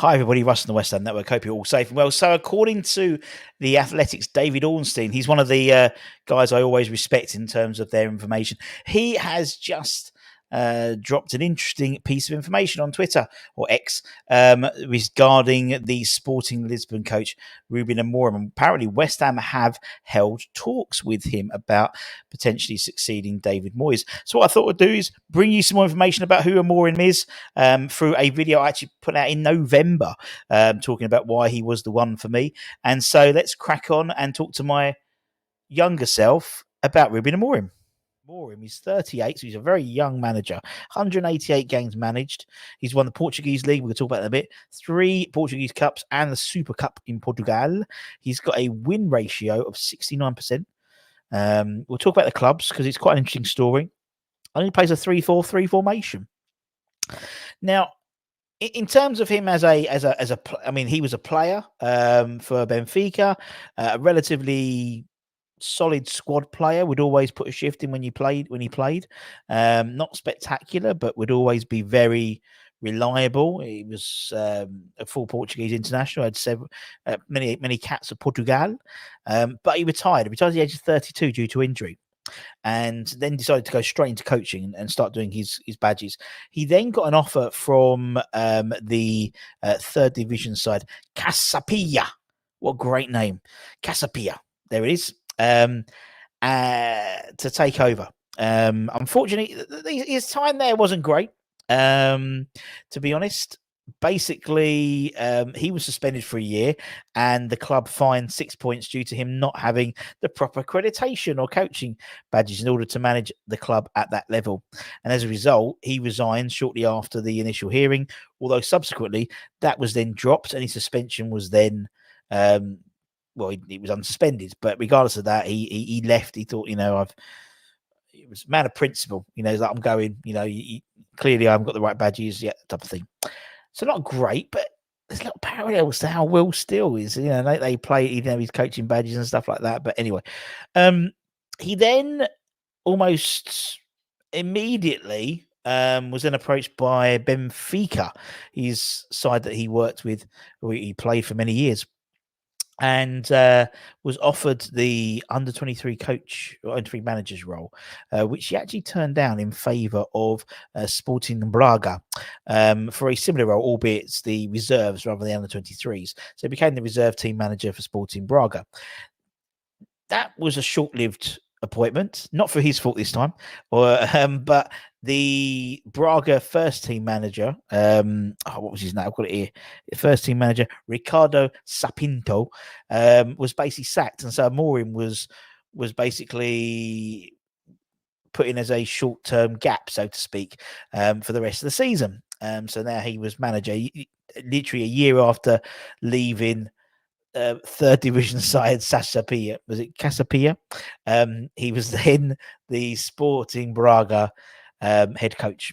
Hi, everybody. Russ on the West Ham Network. Hope you're all safe and well. So, according to the Athletics, David Ornstein, he's one of the guys I always respect in terms of their information. He has just dropped an interesting piece of information on Twitter or X regarding the Sporting Lisbon coach Ruben Amorim. Apparently, West Ham have held talks with him about potentially succeeding David Moyes. So, what I thought I'd do is bring you some more information about who Amorim is through a video I actually put out in November talking about why he was the one for me. And so let's crack on and talk to my younger self about Ruben Amorim. He's 38, so he's a very young manager. 188 games managed. He's won the Portuguese League. We're going to talk about that in a bit. 3 Portuguese Cups and the Super Cup in Portugal. He's got a win ratio of 69%. We'll talk about the clubs because it's quite an interesting story. And he plays a 3-4-3 formation. Now, in terms of him I mean, he was a player for Benfica, a relatively solid squad player. Would always put a shift in when he played. Not spectacular, but would always be very reliable. He was a full Portuguese international. Had many caps for Portugal, but he retired. He retired at the age of 32 due to injury. And then decided to go straight into coaching and start doing his badges. He then got an offer from the third division side, Casapia. What a great name. Casapia. There it is. To take over. Unfortunately, his time there wasn't great, to be honest. Basically, he was suspended for a year and the club fined 6 points due to him not having the proper accreditation or coaching badges in order to manage the club at that level. And as a result, he resigned shortly after the initial hearing, although subsequently that was then dropped and his suspension was then he was unsuspended. But regardless of that, he left. He thought, it was a man of principle. He's like, I'm going, clearly I haven't got the right badges yet, type of thing. So not great, but there's little parallels to how Will Steele is. They play, his coaching badges and stuff like that. But anyway, he then almost immediately was then approached by Benfica, his side that he worked with, where he played for many years, and was offered the under-23 coach or under-23 manager's role, which he actually turned down in favour of Sporting Braga for a similar role, albeit it's the reserves rather than the under-23s. So he became the reserve team manager for Sporting Braga. That was a short-lived appointment, not for his fault this time, but the Braga first team manager, what was his name? I've got it here. First team manager Ricardo Sapinto was basically sacked, and so Amorim was basically put in as a short-term gap, so to speak, for the rest of the season. So now he was manager, literally a year after leaving third division side Casapia. Was it Casapia? He was then the Sporting Braga head coach.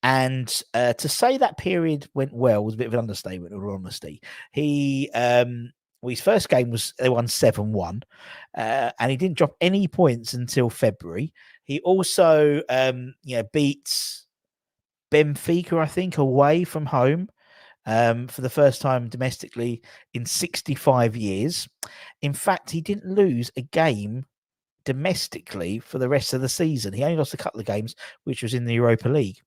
And to say that period went well was a bit of an understatement, in all honesty. His first game was they won 7-1, and he didn't drop any points until February. He also beats Benfica, I think, away from home. For the first time domestically in 65 years. In fact, he didn't lose a game domestically for the rest of the season. He only lost a couple of games, which was in the Europa League.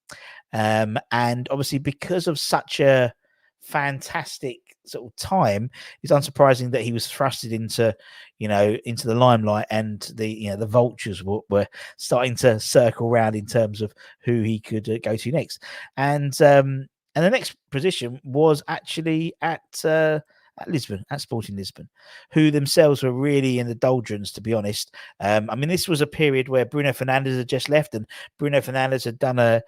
And obviously, because of such a fantastic sort of time, it's unsurprising that he was thrusted into the limelight, and the vultures were starting to circle around in terms of who he could go to next. And the next position was actually at Lisbon, at Sporting Lisbon, who themselves were really in the doldrums, to be honest. This was a period where Bruno Fernandes had just left, and Bruno Fernandes had done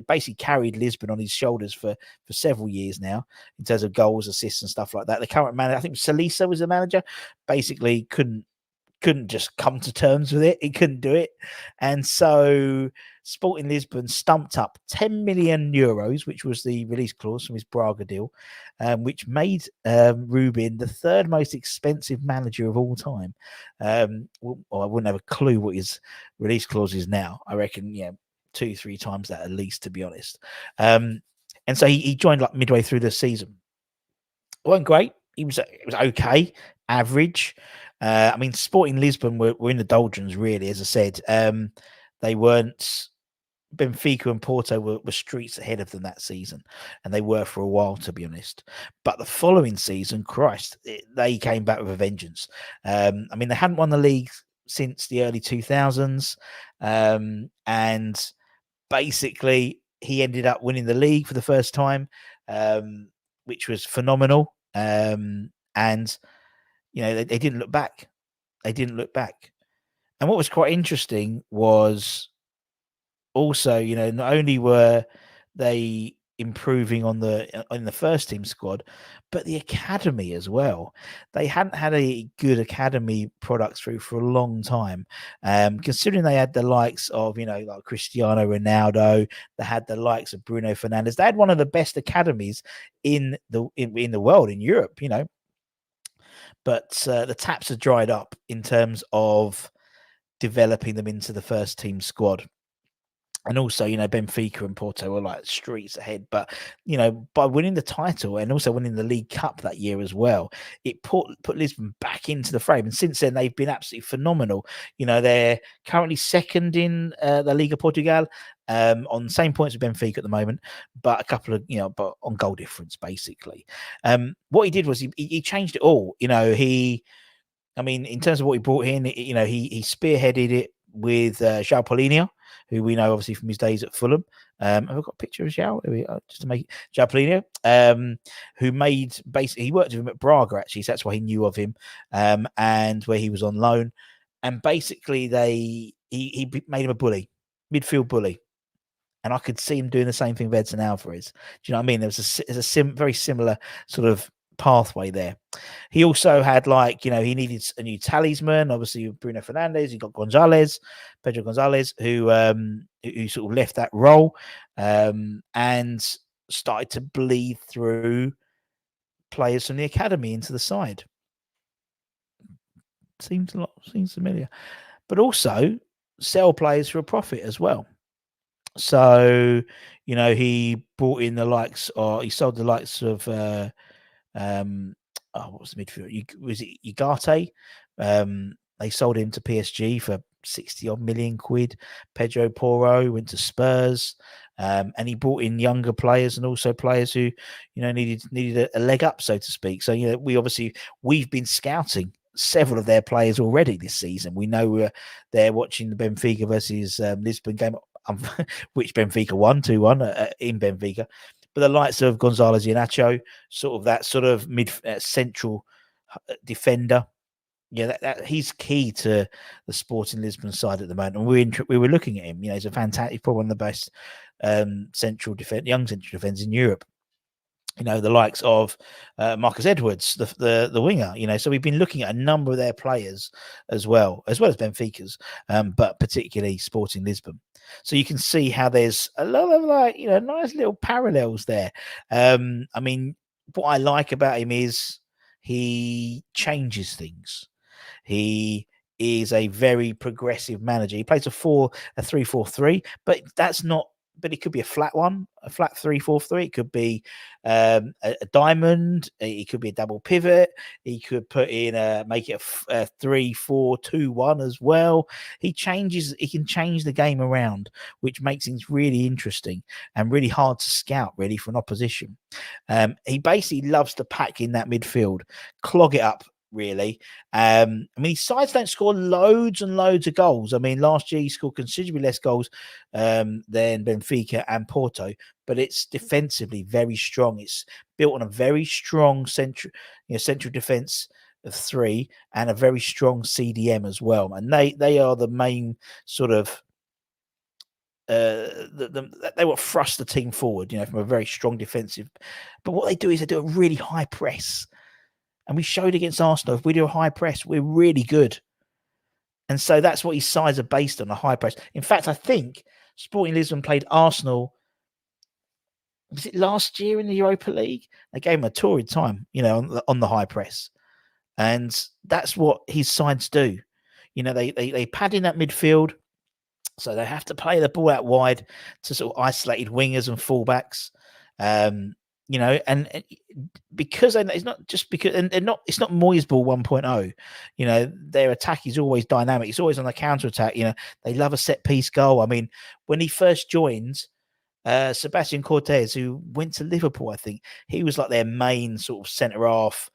basically carried Lisbon on his shoulders for several years now, in terms of goals, assists, and stuff like that. The current manager, I think Salisa was the manager, basically couldn't just come to terms with it. He couldn't do it. And so Sporting Lisbon stumped up 10 million euros, which was the release clause from his Braga deal, which made Ruben the third most expensive manager of all time. I wouldn't have a clue what his release clause is now. I reckon, 2-3 times that at least, to be honest. And so he joined like midway through the season. It wasn't great. It was okay, average. I mean, Sporting Lisbon were in the doldrums, really, as I said. They weren't. Benfica and Porto were streets ahead of them that season, and they were for a while, to be honest. But the following season, Christ, they came back with a vengeance. I mean, they hadn't won the league since the early 2000s, and basically he ended up winning the league for the first time, which was phenomenal. And they didn't look back. They didn't look back. And what was quite interesting was also, not only were they improving on the first team squad, but the academy as well. They hadn't had a good academy product through for a long time. Considering they had the likes of, like Cristiano Ronaldo, they had the likes of Bruno Fernandes. They had one of the best academies in the world, in Europe, But the taps have dried up in terms of developing them into the first team squad. And also, Benfica and Porto were like streets ahead. But, by winning the title and also winning the League Cup that year as well, it put Lisbon back into the frame. And since then, they've been absolutely phenomenal. They're currently second in the Liga Portugal, on the same points with Benfica at the moment, but a couple of, but on goal difference, basically. What he did was he changed it all. In terms of what he brought in, he spearheaded it with João Paulinho, who we know obviously from his days at Fulham. Have I got a picture of João? Just to make João Paulinho, who he worked with him at Braga, actually, so that's why he knew of him, and where he was on loan. And basically, he made him a bully, midfield bully. And I could see him doing the same thing with Edson Alvarez. Do you know what I mean? There's a very similar sort of pathway there. He also had he needed a new talisman. Obviously, Bruno Fernandes. He got Pedro Gonzalez, who sort of left that role and started to bleed through players from the academy into the side. Seems familiar, but also sell players for a profit as well. So, he brought in the likes, or he sold the likes of what was the midfield? Was it Ugarte? They sold him to PSG for 60 odd million quid. Pedro Porro went to Spurs, and he brought in younger players and also players who, needed a leg up, so to speak. So, we've been scouting several of their players already this season. We know they're watching the Benfica versus Lisbon game, which Benfica won 2-1 in Benfica. But the likes of Gonzalez Iheanacho, that sort of mid central defender, that he's key to the Sporting Lisbon side at the moment. And we were looking at him. He's a fantastic, probably one of the best young central defenders in Europe. The likes of Marcus Edwards, the winger. So we've been looking at a number of their players as well as Benfica's, but particularly Sporting Lisbon. So you can see how there's a lot of nice little parallels there. What I like about him is he changes things. He is a very progressive manager. He plays a 3-4-3, but that's not. But it could be a flat 3-4-3. It could be a diamond. It could be a double pivot. He could put in make it a 3-4-2-1 as well. He can change the game around, which makes things really interesting and really hard to scout, really, for an opposition. He basically loves to pack in that midfield, clog it up, really. His sides don't score loads and loads of goals. Last year he scored considerably less goals than Benfica and Porto, but it's defensively very strong. It's built on a very strong central defense of 3 and a very strong CDM as well. And they are the main sort of they will thrust the team forward, from a very strong defensive. But what they do is they do a really high press. And we showed against Arsenal, if we do a high press, we're really good. And so that's what his sides are based on, a high press. In fact, I think Sporting Lisbon played Arsenal, was it last year in the Europa League? They gave him a torrid time, on the high press. And that's what his sides do. They pad in that midfield. So they have to play the ball out wide to sort of isolated wingers and fullbacks. You know, and because it's not just because, and it's not Moyes ball 1.0. You know, their attack is always dynamic. It's always on the counter attack. You know, they love a set piece goal. I mean, when he first joined, Sebastian Cortez, who went to Liverpool, I think he was like their main sort of centre half.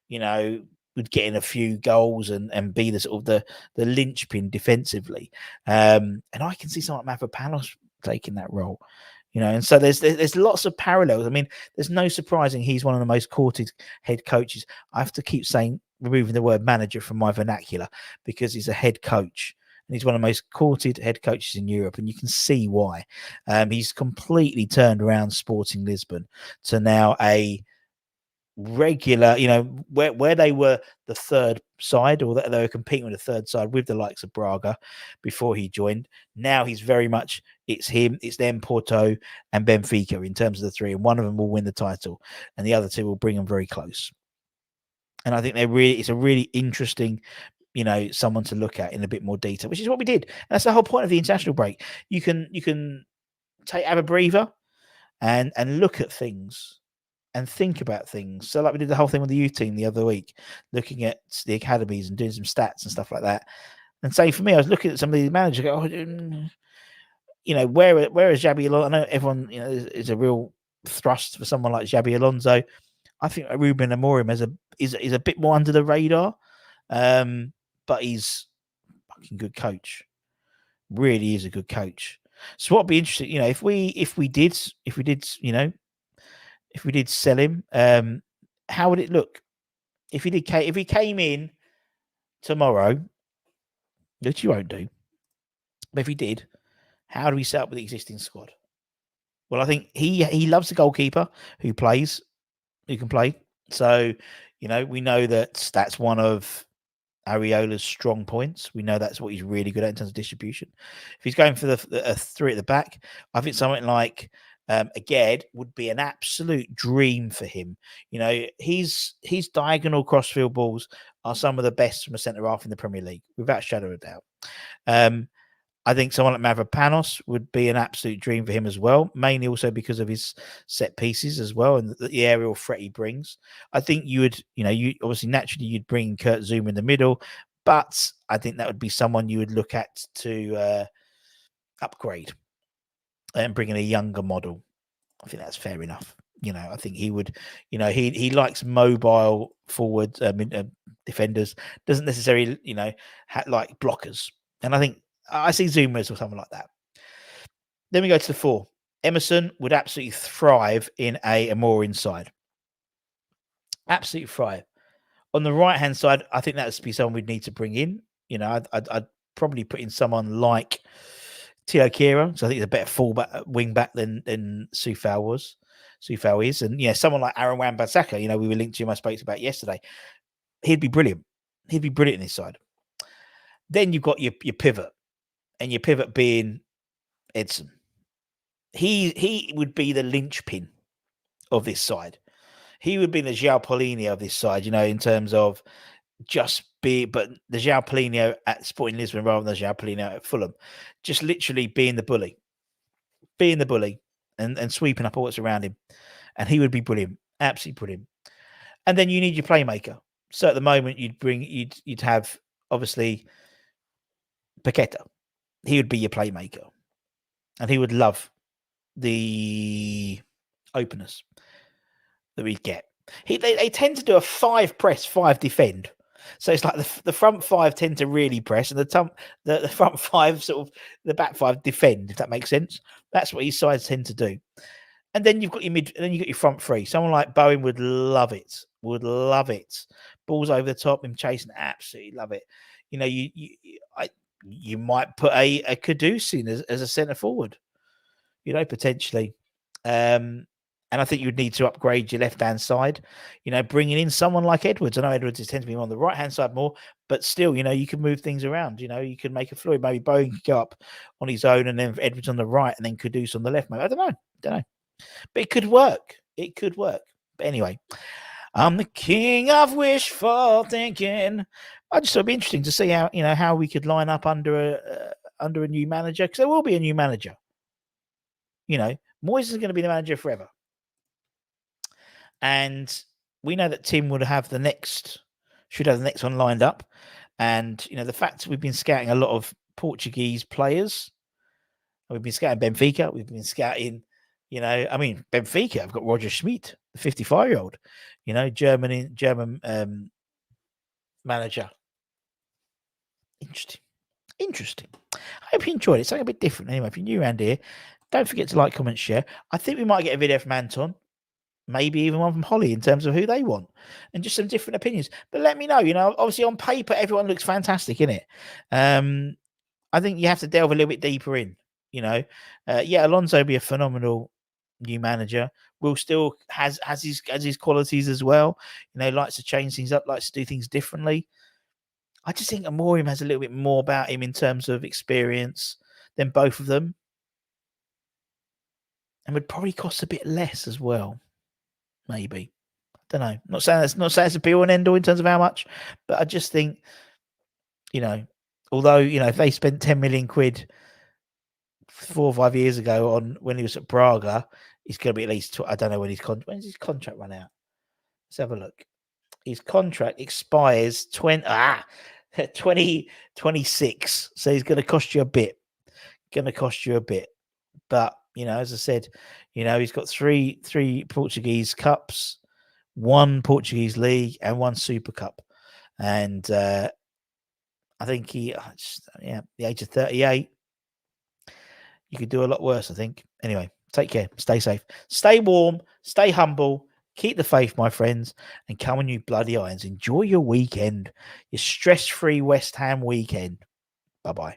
You know, would get in a few goals and be the sort of the linchpin defensively. And I can see someone like Mavropanos taking that role. You know, and so there's lots of parallels. I mean, there's no surprising he's one of the most courted head coaches. I have to keep saying, removing the word manager from my vernacular, because he's a head coach. And he's one of the most courted head coaches in Europe, and you can see why. He's completely turned around Sporting Lisbon to now a regular, you know, where they were the third side, or they were competing with the third side with the likes of Braga before he joined. Now he's very much, it's them, Porto and Benfica in terms of the three, and one of them will win the title and the other two will bring them very close. And I think it's a really interesting, you know, someone to look at in a bit more detail, which is what we did. And that's the whole point of the international break. You can have a breather and look at things and think about things. So like we did the whole thing with the youth team the other week, looking at the academies and doing some stats and stuff like that. And say for me, I was looking at some of these managers, go, you know, where is Xabi Alonso? I know everyone, you know, is a real thrust for someone like Xabi Alonso. I think Ruben Amorim is a bit more under the radar, but he's a fucking good coach. Really is a good coach. So what'd be interesting, you know, if we did, you know, if we did sell him, how would it look? If he came in tomorrow, which you won't do, but if he did, how do we set up with the existing squad? Well, I think he loves the goalkeeper who can play. So, you know, we know that's one of Areola's strong points. We know that's what he's really good at in terms of distribution. If he's going for the three at the back, I think something like again would be an absolute dream for him. You know, his diagonal crossfield balls are some of the best from a centre half in the Premier League, without a shadow of a doubt. I think someone like Mavropanos would be an absolute dream for him as well, mainly also because of his set pieces as well and the aerial threat he brings. I think you obviously naturally you'd bring Kurt Zouma in the middle, but I think that would be someone you would look at to upgrade and bring in a younger model. I think that's fair enough. You know, I think he would, you know, he likes mobile forward defenders, doesn't necessarily, you know, like blockers. And I think I see Zoomers or something like that. Then we go to the four. Emerson would absolutely thrive in a Amorim side. Absolutely thrive. On the right-hand side, I think that would be someone we'd need to bring in. You know, I'd probably put in someone like Tio Kira. So I think he's a better wing back than Sufal is. And, yeah, someone like Aaron Wan-Bissaka, you know, we were linked to him, I spoke about yesterday. He'd be brilliant. He'd be brilliant in this side. Then you've got your pivot. And your pivot being Edson. He would be the linchpin of this side. He would be the João Paulinho of this side, you know, in terms of but the João Paulinho at Sporting Lisbon rather than the João Paulinho at Fulham. Just literally being the bully and sweeping up all that's around him. And he would be brilliant, absolutely brilliant. And then you need your playmaker. So at the moment you'd have obviously Paqueta. He would be your playmaker. And he would love the openness that we get. They tend to do a 5 press, 5 defend. So it's like the front 5 tend to really press, and the front 5 sort of the back 5 defend. If that makes sense, that's what these sides tend to do. And then you've got your mid, and then you got your front 3. Someone like Bowen would love it. Balls over the top, him chasing, absolutely love it. You know, you might put a Kudus in as a centre forward. You know, potentially. And I think you'd need to upgrade your left-hand side, you know, bringing in someone like Edwards. I know Edwards tends to be on the right-hand side more, but still, you know, you can move things around. You know, you can make a fluid. Maybe Bowen could go up on his own and then Edwards on the right and then Kudus on the left. Maybe. I don't know. But it could work. But anyway, I'm the king of wishful thinking. I just thought it'd be interesting to see how we could line up under a new manager, because there will be a new manager. You know, Moyes is going to be the manager forever. And we know that Tim should have the next one lined up. And, the fact we've been scouting a lot of Portuguese players, we've been scouting Benfica, we've been scouting, Benfica, I've got Roger Schmidt, the 55-year-old, German manager. Interesting. I hope you enjoyed it. Something a bit different. Anyway, if you're new around here, don't forget to like, comment, share. I think we might get a video from Anton, maybe even one from Holly in terms of who they want and just some different opinions. But let me know, obviously on paper, everyone looks fantastic, innit? I think you have to delve a little bit deeper in, Alonso be a phenomenal new manager. Will still has his qualities as well. Likes to change things up, likes to do things differently. I just think Amorim has a little bit more about him in terms of experience than both of them. And would probably cost a bit less as well. Maybe. I don't know. Not saying it's a be all and end all in terms of how much, but I just think, although, if they spent 10 million quid 4 or 5 years ago on when he was at Braga, he's going to be at least, I don't know when's his contract run out? Let's have a look. His contract expires 2026. So he's going to cost you a bit. But, as I said, he's got three Portuguese cups, 1 Portuguese league and 1 Super Cup. And I think the age of 38, you could do a lot worse, I think. Anyway, take care. Stay safe. Stay warm. Stay humble. Keep the faith, my friends, and come on, you bloody irons. Enjoy your weekend, your stress-free West Ham weekend. Bye-bye.